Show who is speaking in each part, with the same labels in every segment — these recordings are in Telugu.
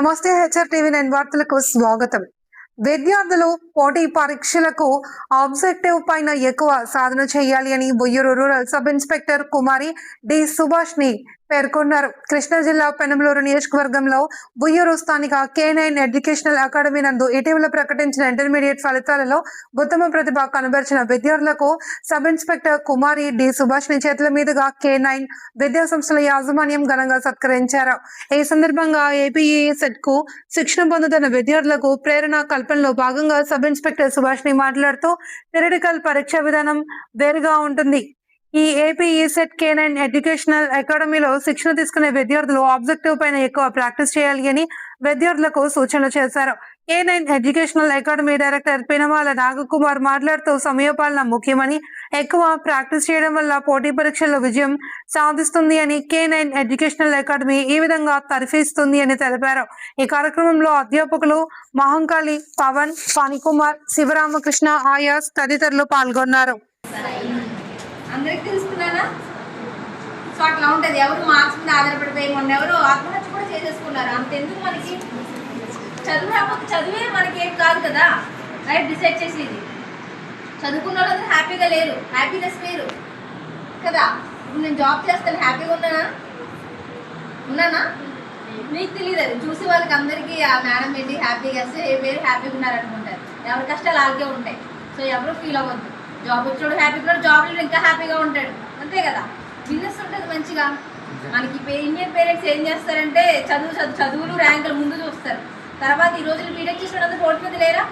Speaker 1: నమస్తే హెచ్ఆర్ టీవీ 9 వార్తలకు స్వాగతం. విద్యార్థులు పోటీ పరీక్షలకు ఆబ్జెక్టివ్ పైన ఎక్కువ సాధన చేయాలి అని బొయ్యూరు రూరల్ సబ్ ఇన్స్పెక్టర్ కుమారి డి సుభాష్ ని పేర్కొన్నారు. కృష్ణా జిల్లా పెనమలూరు నియోజకవర్గంలో బొయ్యూరు స్థానిక K9 ఎడ్యుకేషనల్ అకాడమీ నందు ఇటీవల ప్రకటించిన ఇంటర్మీడియట్ ఫలితాలలో ఉత్తమ ప్రతిభ కనబరిచిన విద్యార్థులకు సబ్ ఇన్స్పెక్టర్ కుమారి డి సుభాష్ ని చేతుల మీదుగా K9 విద్యా సంస్థల యాజమాన్యం ఘనంగా సత్కరించారు. ఈ సందర్భంగా ఏపీఈ సెట్ కు శిక్షణ పొందుతున్న విద్యార్థులకు ప్రేరణ కల్పనలో భాగంగా సబ్ ఇన్స్పెక్టర్ సుభాష్ ని మాట్లాడుతూ థియరిటికల్ పరీక్ష విధానం వేరుగా ఉంటుంది. ఈ ఏపీఈ సెట్ K9 ఎడ్యుకేషనల్ అకాడమీలో శిక్షణ తీసుకునే విద్యార్థులు ఆబ్జెక్టివ్ పైన ఎక్కువ ప్రాక్టీస్ చేయాలి అని విద్యార్థులకు సూచనలు చేశారు. K9 educational academy director Pinamala Nagakumar మాట్లాడుతూ సమయపాలన ముఖ్యమని, ఎక్కువ ప్రాక్టీస్ చేయడం వల్ల పోటీ పరీక్షల్లో విజయం సాధిస్తుంది అని K9 ఎడ్యుకేషనల్ అకాడమీ ఈ విధంగా తర్ఫీస్తుంది అని తెలిపారు. ఈ కార్యక్రమంలో అధ్యాపకులు మహంకాళి, పవన్, ఫణికుమార్, శివరామకృష్ణ, ఆయాస్ తదితరులు పాల్గొన్నారు.
Speaker 2: అందరికి తెలుసుకున్నానా? సో అట్లా ఉంటుంది. ఎవరు మార్క్స్ మీద ఆధారపడిపోయి మొన్న ఎవరు ఆత్మహత్య కూడా చేసేసుకున్నారు. అంతెందుకు మనకి చదువు రాకపోతే చదువే మనకి ఏం కాదు కదా. రైట్ డిసైడ్ చేసేది చదువుకున్న వాళ్ళందరూ హ్యాపీగా లేరు, హ్యాపీనెస్ వేరు కదా. ఇప్పుడు నేను జాబ్ చేస్తాను, హ్యాపీగా ఉన్నానా మీకు తెలియదు. అది చూసి వాళ్ళకి అందరికీ ఆ మేడం ఏంటి హ్యాపీగా వేస్తే ఏ పేరు హ్యాపీగా ఉన్నారనుకుంటారు. ఎవరి కష్టాలు అలాగే ఉంటాయి. సో ఎవరు ఫీల్ అవ్వద్దు. జాబ్ వచ్చాడు హ్యాపీగా ఉన్నాడు, జాబ్ లేడు ఇంకా హ్యాపీగా ఉంటాడు, అంతే కదా. బిజినెస్ ఉంటుంది మంచిగా. మనకి ఇండియన్ పేరెంట్స్ ఏం చేస్తారంటే చదువులు ర్యాంకులు ముందు చూస్తారు. తర్వాత ఈ రోజులు బీటెక్ చేసిన అందరూ పోటీ మీద లేరా?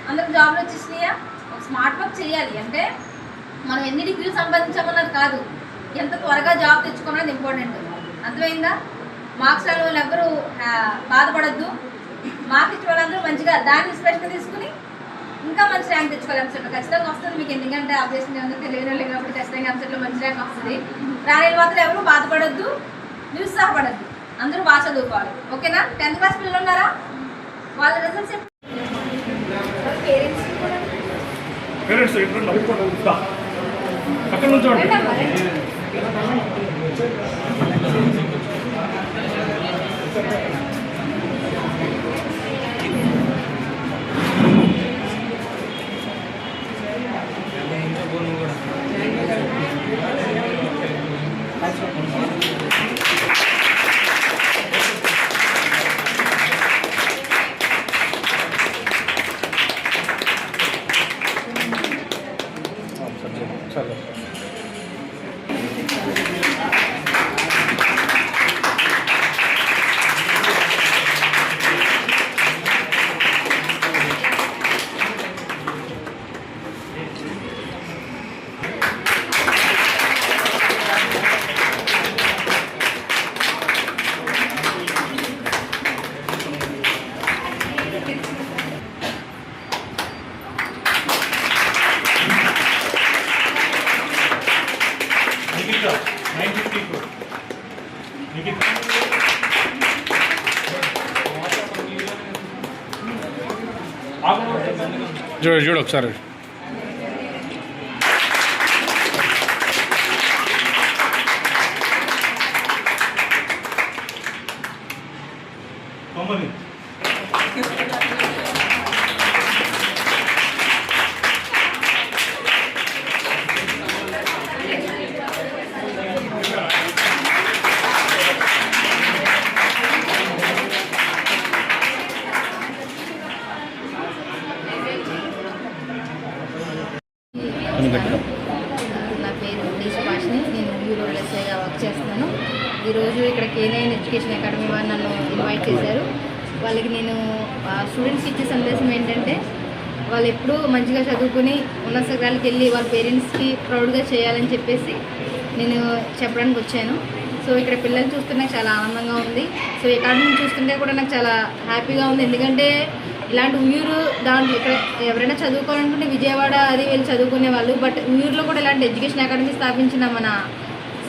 Speaker 2: అందరికి జాబ్లు వచ్చేసినాయా? ఒక స్మార్ట్ వర్క్ చేయాలి అంటే మనం ఎన్ని డిగ్రీలు సంపాదించామన్నది కాదు, ఎంత త్వరగా జాబ్ తెచ్చుకోమన్నది ఇంపార్టెంట్. అర్థమైందా? మార్క్స్ రాని వాళ్ళు ఎవ్వరూ బాధపడద్దు. మార్క్స్ ఇచ్చే వాళ్ళందరూ మంచిగా దాన్ని ఇన్స్పిరేషన్ తీసుకుని ఇంకా మంచి ర్యాంక్ తెచ్చుకోవాలి. ఎంసెట్లో ఖచ్చితంగా వస్తుంది మీకు. ఎందుకంటే అభ్యసం ఏమన్నా తెలియని వాళ్ళు కాబట్టి ఖచ్చితంగా ఎంసెట్లో మంచి ర్యాంక్ వస్తుంది. రాని మాత్రం ఎవరు బాధపడద్దు, నిరుత్సాహపడద్దు. అందరూ బాగా చదువుకోవాలి. ఓకేనా? 10th క్లాస్ పిల్లలు ఉన్నారా? వాళ్ళ రిజల్ట్స్
Speaker 3: చూడు ఒకసారి.
Speaker 2: నా పేరు డి సుభాష్ని. నేను రూరల్ ఎస్ఐగా వర్క్ చేస్తున్నాను. ఈరోజు ఇక్కడ K9 ఎడ్యుకేషన్ అకాడమీ వారు నన్ను ఇన్వైట్ చేశారు. వాళ్ళకి నేను స్టూడెంట్స్కి ఇచ్చే సందేశం ఏంటంటే వాళ్ళు ఎప్పుడూ మంచిగా చదువుకుని ఉన్నత శిఖరాలకు వెళ్ళి వాళ్ళ పేరెంట్స్కి ప్రౌడ్గా చేయాలని చెప్పేసి నేను చెప్పడానికి వచ్చాను. సో ఇక్కడ పిల్లలు చూస్తే నాకు చాలా ఆనందంగా ఉంది. సో అకాడమీ చూస్తుంటే కూడా నాకు చాలా హ్యాపీగా ఉంది. ఎందుకంటే ఇలాంటి ఊరు దాంట్లో ఇక్కడ ఎవరైనా చదువుకోవాలనుకుంటే విజయవాడ అది వెళ్ళి చదువుకునే వాళ్ళు. బట్ ఊరిలో కూడా ఇలాంటి ఎడ్యుకేషన్ అకాడమీ స్థాపించిన మన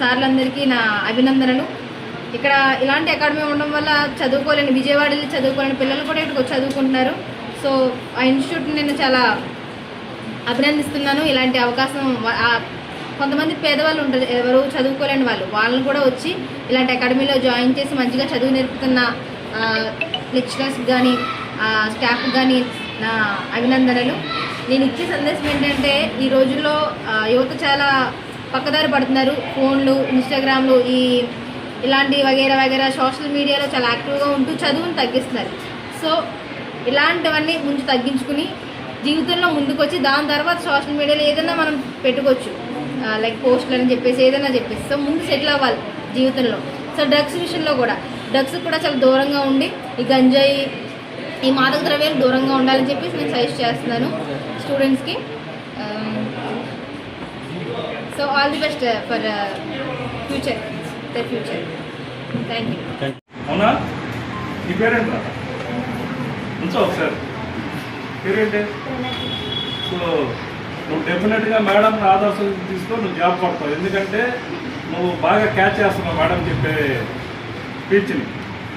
Speaker 2: సార్లందరికీ నా అభినందనలు. ఇక్కడ ఇలాంటి అకాడమీ ఉండడం వల్ల చదువుకోలేని విజయవాడ వెళ్ళి చదువుకోలేని పిల్లలు కూడా ఇక్కడికి వచ్చి చదువుకుంటున్నారు. సో ఆ ఇన్స్టిట్యూట్ని నేను చాలా అభినందిస్తున్నాను. ఇలాంటి అవకాశం కొంతమంది పేదవాళ్ళు ఉంటారు, ఎవరు చదువుకోలేని వాళ్ళని కూడా వచ్చి ఇలాంటి అకాడమీలో జాయిన్ చేసి మంచిగా చదువు నేర్పుతున్న లెక్చరర్స్ కానీ స్టాఫ్ కానీ నా అభినందనలు. నేను ఇచ్చే సందేశం ఏంటంటే ఈ రోజుల్లో యువత చాలా పక్కదారి పడుతున్నారు. ఫోన్లు, ఇన్స్టాగ్రామ్లు, ఇలాంటి వగేరా సోషల్ మీడియాలో చాలా యాక్టివ్గా ఉంటూ చదువును తగ్గిస్తున్నారు. సో ఇలాంటివన్నీ ముందు తగ్గించుకుని జీవితంలో ముందుకు వచ్చి దాని తర్వాత సోషల్ మీడియాలో ఏదైనా మనం పెట్టుకోవచ్చు, లైక్ పోస్టులు అని చెప్పేసి ఏదైనా చెప్పేసి. సో ముందు సెటిల్ అవ్వాలి జీవితంలో. సో డ్రగ్స్ విషయంలో కూడా చాలా దూరంగా ఉండి ఈ గంజాయి, ఈ మాదక ద్రవ్యాలు దూరంగా ఉండాలని చెప్పేసి నేను సజెస్ట్ చేస్తున్నాను స్టూడెంట్స్కి. So all the best for future. Thank you.
Speaker 4: అవునా? నీ పేరేంట్రా? ఉంచా ఒకసారి పేరేంటి? సో నువ్వు డెఫినెట్గా మేడంని ఆదర్శం తీసుకో, నువ్వు జాబ్ పడతావు. ఎందుకంటే నువ్వు బాగా క్యాచ్ చేస్తున్నావు మేడం చెప్పే స్పీచ్ని.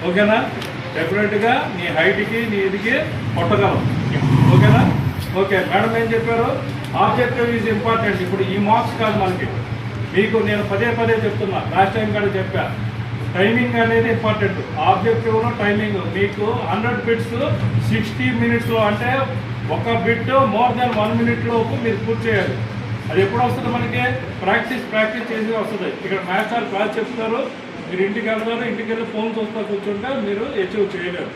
Speaker 4: ఓకేనా? డెఫినెట్గా నీ హైట్కి నీ ఇదికి కొట్టగలవు. ఓకేనా? ఓకే. మేడం ఏం చెప్పారు? Objective is important. ఇప్పుడు ఈ మార్క్స్ కాదు మనకి, మీకు నేను పదే చెప్తున్నా, లాస్ట్ టైం కూడా చెప్పా, టైమింగ్ అనేది ఇంపార్టెంట్. ఆబ్జెక్టివ్లో టైమింగ్ మీకు 100 బిట్స్ 60 మినిట్స్లో, అంటే ఒక బిట్ మోర్ దెన్ 1 మినిట్ లోపు మీరు పూర్తి చేయాలి. అది ఎప్పుడు వస్తుంది మనకి? ప్రాక్టీస్ చేసి వస్తుంది. ఇక్కడ మ్యాథ్స్ సార్ క్లాస్ చెప్తారు, మీరు ఇంటికి వెళ్తారు, ఇంటికి వెళ్ళి ఫోన్ చూస్తా కూర్చుంటే మీరు అచీవ్ చేయలేరు.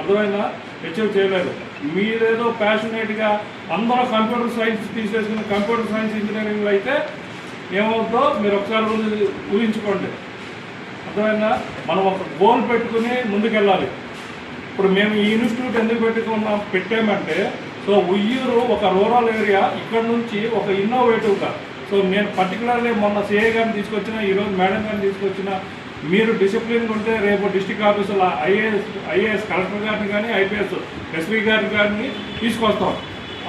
Speaker 4: అర్థమైందా? అచీవ్ చేయలేరు. మీరేదో ప్యాషనేట్గా అందరూ కంప్యూటర్ సైన్స్ తీసేసుకుని కంప్యూటర్ సైన్స్ ఇంజనీరింగ్లో అయితే ఏమవుతుందో మీరు ఒకసారి ఊహించుకోండి. అర్థమైందా? మనం ఒక గోల్ పెట్టుకుని ముందుకెళ్ళాలి. ఇప్పుడు మేము ఈ ఇన్స్టిట్యూట్ ఎందుకు పెట్టామంటే, సో ఉయ్యూరు ఒక రూరల్ ఏరియా, ఇక్కడ నుంచి ఒక ఇన్నోవేటివ్గా. సో నేను పర్టికులర్లీ మొన్న సిఐ గారిని తీసుకొచ్చిన, ఈరోజు మేడం గారిని తీసుకొచ్చిన, మీరు డిసిప్లిన్ ఉంటే రేపు డిస్ట్రిక్ట్ ఆఫీసులో ఐఏఎస్ కలెక్టర్ గారిని కానీ ఐపీఎస్ ఎస్పీ గారిని కానీ తీసుకొస్తాం.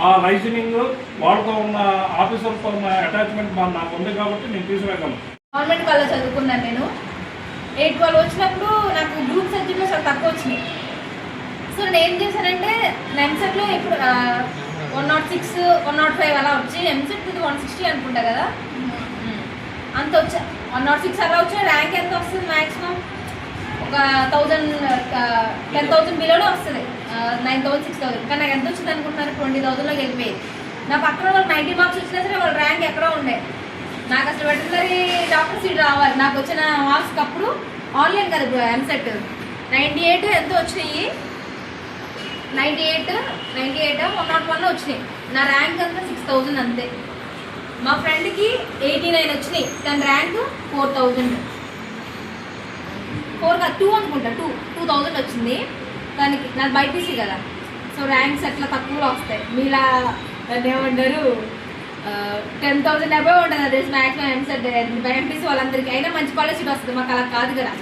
Speaker 4: ఆ లైసెన్సింగ్ వాళ్ళతో ఉన్న ఆఫీసర్తో ఉన్న అటాచ్మెంట్ నాకు ఉంది కాబట్టి నేను తీసుకురాగలను.
Speaker 2: గవర్నమెంట్ కాలేజ్ చదువుకున్నాను నేను. 8-12 వచ్చినప్పుడు నాకు గ్రూప్ సబ్జెక్ట్లో చాలా తక్కువ వచ్చినాయి. సో నేను ఏం చేశానంటే ఎంసెట్లో ఇప్పుడు 106, 105 అలా వచ్చి, ఎంసెట్ 160 అనుకుంటా కదా, అంత వచ్చా. 106 అలా వచ్చి ర్యాంక్ ఎంత వస్తుంది? మ్యాక్సిమం ఒక 10,000 బిలోనే వస్తుంది, 9,000, 6,000. కానీ నాకు ఎంత వచ్చింది అనుకుంటున్నారు? 20,000లోకి వెళ్ళిపోయేది. నా పక్కన వాళ్ళు 90 మార్క్స్ వచ్చినా సరే వాళ్ళ ర్యాంక్ ఎక్కడో ఉండే. నాకు అసలు వెటర్నరీ డాక్టర్ సీట్ రావాలి. నాకు వచ్చిన మార్క్స్కి అప్పుడు ఆన్లైన్ కదా ఇప్పుడు ఎంసెట్ 98 ఎంతో వచ్చినాయి, 98, 101 వచ్చినాయి. నా ర్యాంక్ అంతా 6,000 అంతే. మా ఫ్రెండ్కి 89 వచ్చినాయి, తన ర్యాంక్ 4,000, 2 అనుకుంటా, 2,000 వచ్చింది దానికి. నాకు బైపీసీ కదా, సో ర్యాంక్స్ అట్లా తక్కువలో వస్తాయి. మీలా ఏమంటారు 10,000 అబౌవ్ ఉంటుంది అది మ్యాక్సిమం ఎంసెట్ ఎంపీసీ వాళ్ళందరికీ. అయినా మంచి కాలేజ్ సీట్ వస్తుంది, మాకు అలా కాదు కదా.